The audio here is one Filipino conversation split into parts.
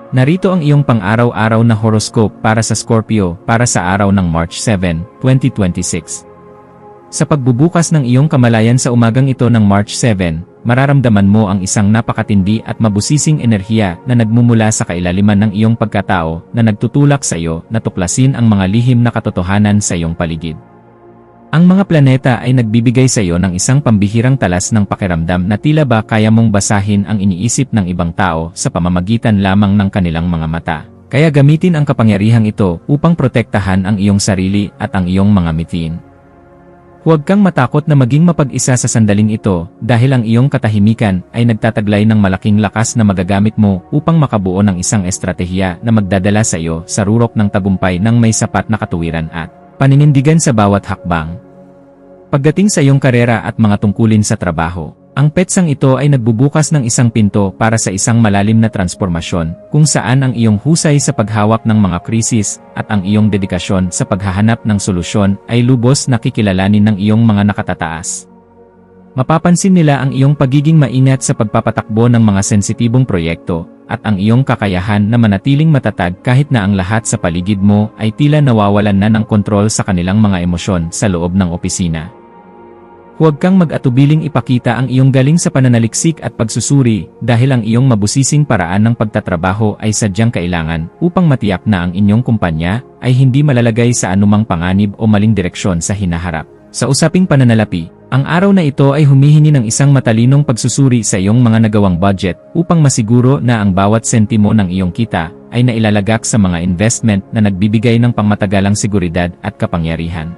Narito ang iyong pang-araw-araw na horoscope para sa Scorpio para sa araw ng March 7, 2026. Sa pagbubukas ng iyong kamalayan sa umagang ito ng March 7, mararamdaman mo ang isang napakatindi at mabusising enerhiya na nagmumula sa kailaliman ng iyong pagkatao na nagtutulak sa iyo na tuklasin ang mga lihim na katotohanan sa iyong paligid. Ang mga planeta ay nagbibigay sa iyo ng isang pambihirang talas ng pakiramdam na tila ba kaya mong basahin ang iniisip ng ibang tao sa pamamagitan lamang ng kanilang mga mata. Kaya gamitin ang kapangyarihang ito upang protektahan ang iyong sarili at ang iyong mga mitiin. Huwag kang matakot na maging mapag-isa sa sandaling ito dahil ang iyong katahimikan ay nagtataglay ng malaking lakas na magagamit mo upang makabuo ng isang estratehiya na magdadala sa iyo sa rurok ng tagumpay ng may sapat na katuwiran at paninindigan sa bawat hakbang. Pagdating sa iyong karera at mga tungkulin sa trabaho, ang petsang ito ay nagbubukas ng isang pinto para sa isang malalim na transformasyon kung saan ang iyong husay sa paghawak ng mga krisis at ang iyong dedikasyon sa paghahanap ng solusyon ay lubos na kikilalanin ng iyong mga nakatataas. Mapapansin nila ang iyong pagiging maingat sa pagpapatakbo ng mga sensitibong proyekto at ang iyong kakayahan na manatiling matatag kahit na ang lahat sa paligid mo ay tila nawawalan na ng kontrol sa kanilang mga emosyon sa loob ng opisina. Huwag kang mag-atubiling ipakita ang iyong galing sa pananaliksik at pagsusuri dahil ang iyong mabusising paraan ng pagtatrabaho ay sadyang kailangan upang matiyak na ang inyong kumpanya ay hindi malalagay sa anumang panganib o maling direksyon sa hinaharap. Sa usaping pananalapi, ang araw na ito ay humihingi ng isang matalinong pagsusuri sa iyong mga nagawang budget upang masiguro na ang bawat sentimo ng iyong kita ay nailalagak sa mga investment na nagbibigay ng pangmatagalang seguridad at kapangyarihan.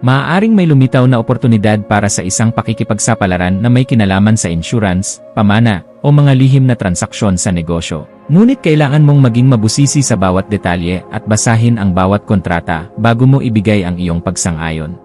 Maaaring may lumitaw na oportunidad para sa isang pakikipagsapalaran na may kinalaman sa insurance, pamana, o mga lihim na transaksyon sa negosyo. Ngunit kailangan mong maging mabusisi sa bawat detalye at basahin ang bawat kontrata bago mo ibigay ang iyong pagsang-ayon.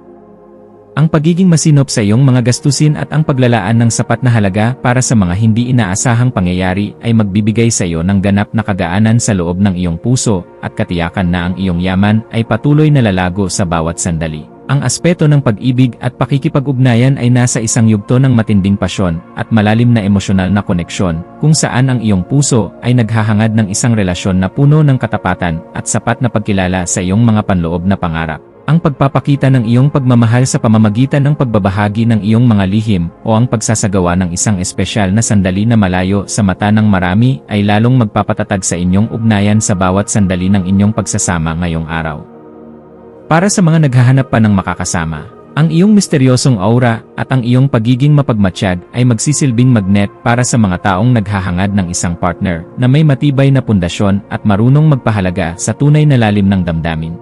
Ang pagiging masinop sa iyong mga gastusin at ang paglalaan ng sapat na halaga para sa mga hindi inaasahang pangyayari ay magbibigay sa iyo ng ganap na kagaanan sa loob ng iyong puso at katiyakan na ang iyong yaman ay patuloy na lalago sa bawat sandali. Ang aspeto ng pag-ibig at pakikipag-ugnayan ay nasa isang yugto ng matinding pasyon at malalim na emosyonal na koneksyon kung saan ang iyong puso ay naghahangad ng isang relasyon na puno ng katapatan at sapat na pagkilala sa iyong mga panloob na pangarap. Ang pagpapakita ng iyong pagmamahal sa pamamagitan ng pagbabahagi ng iyong mga lihim o ang pagsasagawa ng isang espesyal na sandali na malayo sa mata ng marami ay lalong magpapatatag sa inyong ugnayan sa bawat sandali ng inyong pagsasama ngayong araw. Para sa mga naghahanap pa ng makakasama, ang iyong misteryosong aura at ang iyong pagiging mapagmatsyag ay magsisilbing magnet para sa mga taong naghahangad ng isang partner na may matibay na pundasyon at marunong magpahalaga sa tunay na lalim ng damdamin.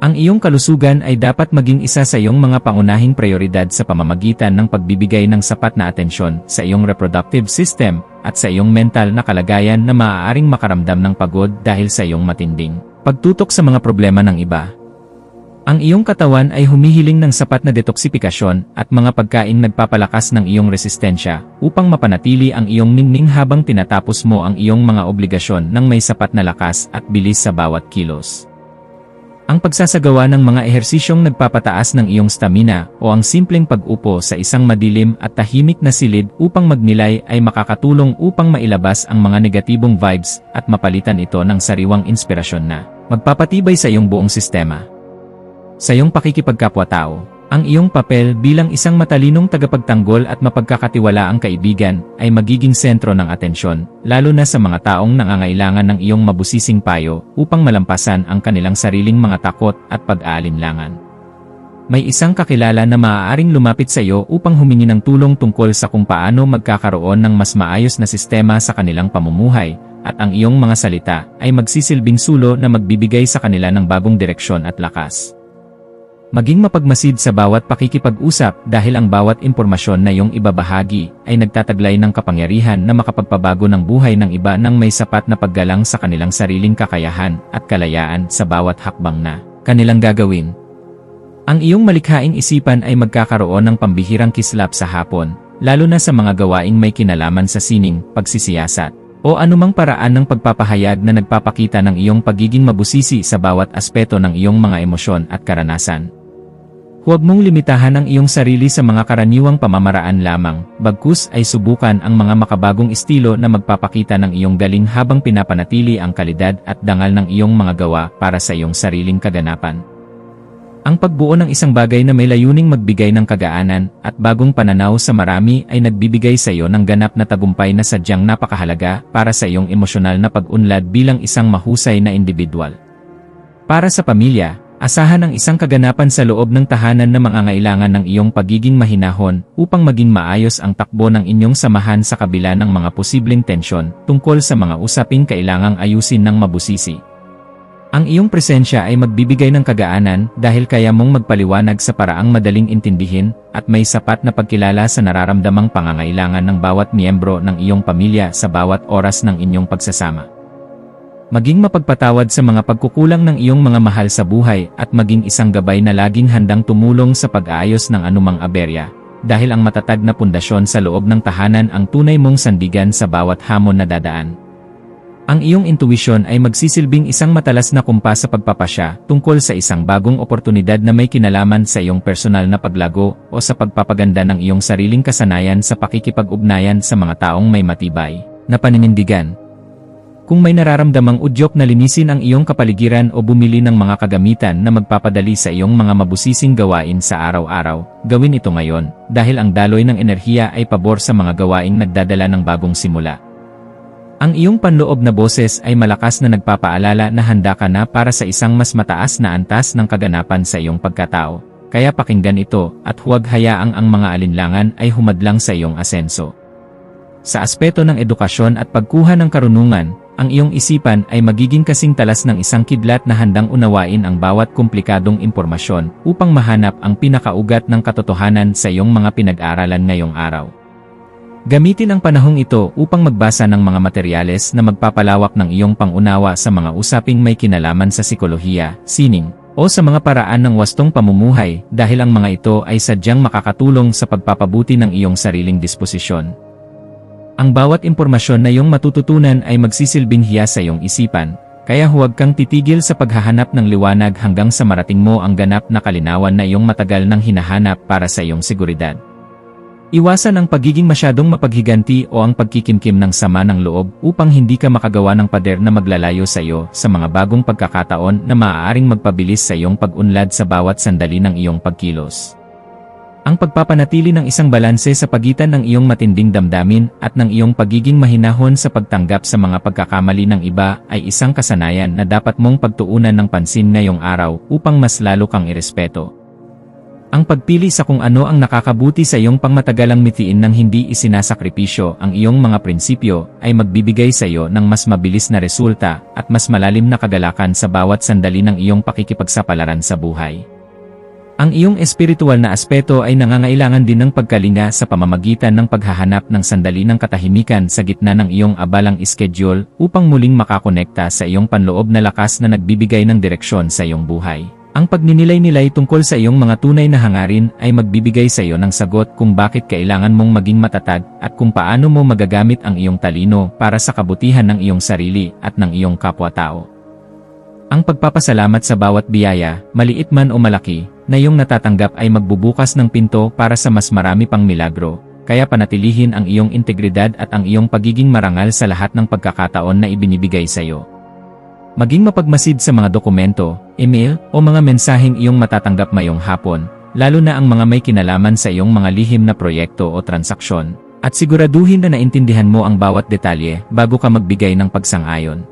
Ang iyong kalusugan ay dapat maging isa sa iyong mga pangunahing prioridad sa pamamagitan ng pagbibigay ng sapat na atensyon sa iyong reproductive system at sa iyong mental na kalagayan na maaaring makaramdam ng pagod dahil sa iyong matinding pagtutok sa mga problema ng iba. Ang iyong katawan ay humihiling ng sapat na detoksifikasyon at mga pagkain nagpapalakas ng iyong resistensya upang mapanatili ang iyong ningning habang tinatapos mo ang iyong mga obligasyon ng may sapat na lakas at bilis sa bawat kilos. Ang pagsasagawa ng mga ehersisyong nagpapataas ng iyong stamina o ang simpleng pag-upo sa isang madilim at tahimik na silid upang magnilay ay makakatulong upang mailabas ang mga negatibong vibes at mapalitan ito ng sariwang inspirasyon na magpapatibay sa iyong buong sistema. Sa iyong pakikipagkapwa-tao, ang iyong papel bilang isang matalinong tagapagtanggol at mapagkakatiwalaang kaibigan ay magiging sentro ng atensyon, lalo na sa mga taong nangangailangan ng iyong mabusising payo upang malampasan ang kanilang sariling mga takot at pag-aalinlangan. May isang kakilala na maaaring lumapit sa iyo upang humingi ng tulong tungkol sa kung paano magkakaroon ng mas maayos na sistema sa kanilang pamumuhay, at ang iyong mga salita ay magsisilbing sulo na magbibigay sa kanila ng bagong direksyon at lakas. Maging mapagmasid sa bawat pakikipag-usap dahil ang bawat impormasyon na iyong ibabahagi ay nagtataglay ng kapangyarihan na makapagpabago ng buhay ng iba nang may sapat na paggalang sa kanilang sariling kakayahan at kalayaan sa bawat hakbang na kanilang gagawin. Ang iyong malikhaing isipan ay magkakaroon ng pambihirang kislap sa hapon, lalo na sa mga gawaing may kinalaman sa sining, pagsisiyasat, o anumang paraan ng pagpapahayag na nagpapakita ng iyong pagiging mabusisi sa bawat aspeto ng iyong mga emosyon at karanasan. Huwag mong limitahan ang iyong sarili sa mga karaniwang pamamaraan lamang, bagkus ay subukan ang mga makabagong estilo na magpapakita ng iyong galing habang pinapanatili ang kalidad at dangal ng iyong mga gawa para sa iyong sariling kaganapan. Ang pagbuo ng isang bagay na may layuning magbigay ng kagaanan at bagong pananaw sa marami ay nagbibigay sa iyo ng ganap na tagumpay na sadyang napakahalaga para sa iyong emosyonal na pag-unlad bilang isang mahusay na individual. Para sa pamilya, asahan ang isang kaganapan sa loob ng tahanan na mangangailangan ng iyong pagiging mahinahon upang maging maayos ang takbo ng inyong samahan sa kabila ng mga posibleng tensyon tungkol sa mga usaping kailangang ayusin ng mabusisi. Ang iyong presensya ay magbibigay ng kagaanan dahil kaya mong magpaliwanag sa paraang madaling intindihin at may sapat na pagkilala sa nararamdamang pangangailangan ng bawat miyembro ng iyong pamilya sa bawat oras ng inyong pagsasama. Maging mapagpatawad sa mga pagkukulang ng iyong mga mahal sa buhay at maging isang gabay na laging handang tumulong sa pag-aayos ng anumang aberya, dahil ang matatag na pundasyon sa loob ng tahanan ang tunay mong sandigan sa bawat hamon na dadaan. Ang iyong intuwisyon ay magsisilbing isang matalas na kumpas sa pagpapasya tungkol sa isang bagong oportunidad na may kinalaman sa iyong personal na paglago o sa pagpapaganda ng iyong sariling kasanayan sa pakikipag-ugnayan sa mga taong may matibay na paninindigan. Kung may nararamdamang udyok na linisin ang iyong kapaligiran o bumili ng mga kagamitan na magpapadali sa iyong mga mabusising gawain sa araw-araw, gawin ito ngayon dahil ang daloy ng enerhiya ay pabor sa mga gawaing nagdadala ng bagong simula. Ang iyong panloob na boses ay malakas na nagpapaalala na handa ka na para sa isang mas mataas na antas ng kaganapan sa iyong pagkatao, kaya pakinggan ito at huwag hayaang ang mga alinlangan ay humadlang sa iyong asenso. Sa aspeto ng edukasyon at pagkuha ng karunungan, ang iyong isipan ay magiging kasing talas ng isang kidlat na handang unawain ang bawat komplikadong impormasyon upang mahanap ang pinakaugat ng katotohanan sa iyong mga pinag-aralan ngayong araw. Gamitin ang panahong ito upang magbasa ng mga materyales na magpapalawak ng iyong pangunawa sa mga usaping may kinalaman sa sikolohiya, sining, o sa mga paraan ng wastong pamumuhay dahil ang mga ito ay sadyang makakatulong sa pagpapabuti ng iyong sariling disposisyon. Ang bawat impormasyon na iyong matututunan ay magsisilbing hiya sa iyong isipan, kaya huwag kang titigil sa paghahanap ng liwanag hanggang sa marating mo ang ganap na kalinawan na iyong matagal nang hinahanap para sa iyong seguridad. Iwasan ang pagiging masyadong mapaghiganti o ang pagkikimkim ng sama ng loob upang hindi ka makagawa ng pader na maglalayo sa iyo sa mga bagong pagkakataon na maaaring magpabilis sa iyong pag-unlad sa bawat sandali ng iyong pagkilos. Ang pagpapanatili ng isang balanse sa pagitan ng iyong matinding damdamin at ng iyong pagiging mahinahon sa pagtanggap sa mga pagkakamali ng iba ay isang kasanayan na dapat mong pagtuunan ng pansin ngayong araw upang mas lalo kang irespeto. Ang pagpili sa kung ano ang nakakabuti sa iyong pangmatagalang mithiin ng hindi isinasakripisyo ang iyong mga prinsipyo ay magbibigay sa iyo ng mas mabilis na resulta at mas malalim na kagalakan sa bawat sandali ng iyong pakikipagsapalaran sa buhay. Ang iyong espiritual na aspeto ay nangangailangan din ng pagkalinga sa pamamagitan ng paghahanap ng sandali ng katahimikan sa gitna ng iyong abalang schedule upang muling makakonekta sa iyong panloob na lakas na nagbibigay ng direksyon sa iyong buhay. Ang pagninilay-nilay tungkol sa iyong mga tunay na hangarin ay magbibigay sa iyo ng sagot kung bakit kailangan mong maging matatag at kung paano mo magagamit ang iyong talino para sa kabutihan ng iyong sarili at ng iyong kapwa-tao. Ang pagpapasalamat sa bawat biyaya, maliit man o malaki, na iyong natatanggap ay magbubukas ng pinto para sa mas marami pang milagro, kaya panatilihin ang iyong integridad at ang iyong pagiging marangal sa lahat ng pagkakataon na ibinibigay sa iyo. Maging mapagmasid sa mga dokumento, email, o mga mensaheng iyong matatanggap ngayong hapon, lalo na ang mga may kinalaman sa iyong mga lihim na proyekto o transaksyon, at siguraduhin na naintindihan mo ang bawat detalye bago ka magbigay ng pagsang-ayon.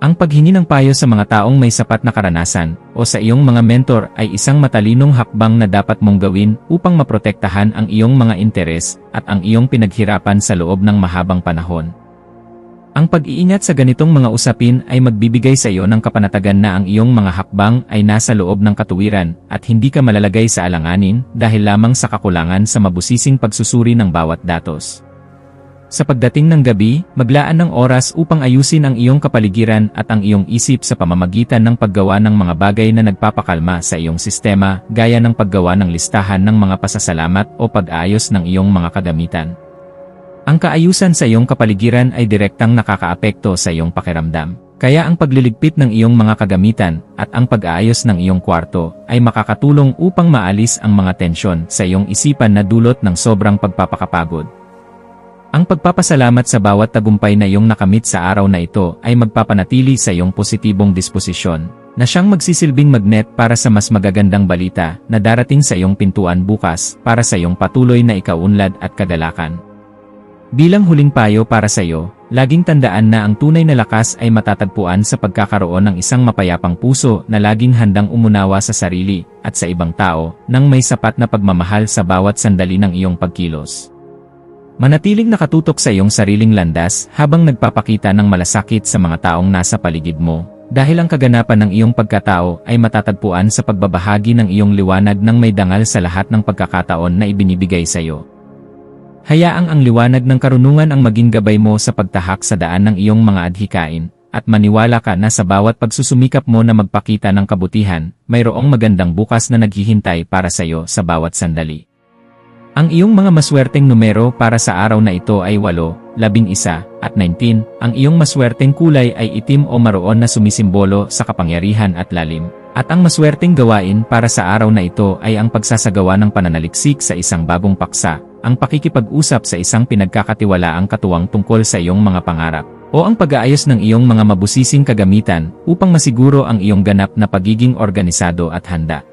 Ang paghingi ng payo sa mga taong may sapat na karanasan o sa iyong mga mentor ay isang matalinong hakbang na dapat mong gawin upang maprotektahan ang iyong mga interes at ang iyong pinaghirapan sa loob ng mahabang panahon. Ang pag-iingat sa ganitong mga usapin ay magbibigay sa iyo ng kapanatagan na ang iyong mga hakbang ay nasa loob ng katuwiran at hindi ka malalagay sa alanganin dahil lamang sa kakulangan sa mabusising pagsusuri ng bawat datos. Sa pagdating ng gabi, maglaan ng oras upang ayusin ang iyong kapaligiran at ang iyong isip sa pamamagitan ng paggawa ng mga bagay na nagpapakalma sa iyong sistema gaya ng paggawa ng listahan ng mga pasasalamat o pag-ayos ng iyong mga kagamitan. Ang kaayusan sa iyong kapaligiran ay direktang nakakaapekto sa iyong pakiramdam. Kaya ang pagliligpit ng iyong mga kagamitan at ang pag-aayos ng iyong kwarto ay makakatulong upang maalis ang mga tensyon sa iyong isipan na dulot ng sobrang pagpapakapagod. Ang pagpapasalamat sa bawat tagumpay na iyong nakamit sa araw na ito ay magpapanatili sa iyong positibong disposisyon, na siyang magsisilbing magnet para sa mas magagandang balita na darating sa iyong pintuan bukas para sa iyong patuloy na ikaunlad at kagalakan. Bilang huling payo para sa iyo, laging tandaan na ang tunay na lakas ay matatagpuan sa pagkakaroon ng isang mapayapang puso na laging handang umunawa sa sarili at sa ibang tao nang may sapat na pagmamahal sa bawat sandali ng iyong pagkilos. Manatiling nakatutok sa iyong sariling landas habang nagpapakita ng malasakit sa mga taong nasa paligid mo, dahil ang kaganapan ng iyong pagkatao ay matatagpuan sa pagbabahagi ng iyong liwanag ng may dangal sa lahat ng pagkakataon na ibinibigay sa iyo. Hayaang ang liwanag ng karunungan ang maging gabay mo sa pagtahak sa daan ng iyong mga adhikain, at maniwala ka na sa bawat pagsusumikap mo na magpakita ng kabutihan, mayroong magandang bukas na naghihintay para sa iyo sa bawat sandali. Ang iyong mga maswerteng numero para sa araw na ito ay 8, 11, at 19. Ang iyong maswerteng kulay ay itim o maroon na sumisimbolo sa kapangyarihan at lalim. At ang maswerteng gawain para sa araw na ito ay ang pagsasagawa ng pananaliksik sa isang bagong paksa, ang pakikipag-usap sa isang pinagkakatiwalaang katuwang tungkol sa iyong mga pangarap, o ang pag-aayos ng iyong mga mabusising kagamitan upang masiguro ang iyong ganap na pagiging organisado at handa.